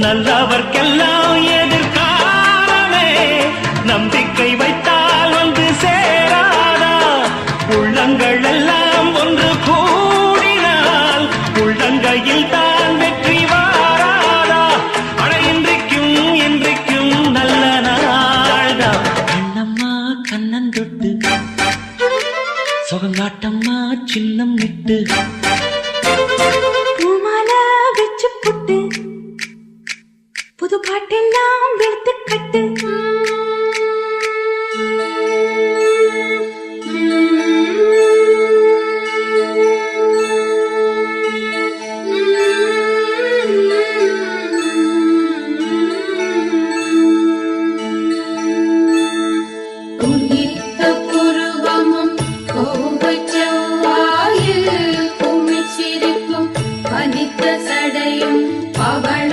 நல்லவர்க்கெல்லாம் எதிர்காலமே நம்பிக்கை வைத்தால் வந்து சேராதா உள்ளங்கள் எல்லாம் ஒன்று கூடினால் உள்ளங்கையில் தான் வெற்றி வாராதா அட இன்றைக்கும் இன்றைக்கும் நல்ல நாள்தான் கண்ணம்மா கண்ணன் தொட்டு சுகங்காட்டம்மா சின்னம் விட்டு பூமாலை வச்சு புட்டு புது பாட்டெல்லாம் வெளுத்து கட்டு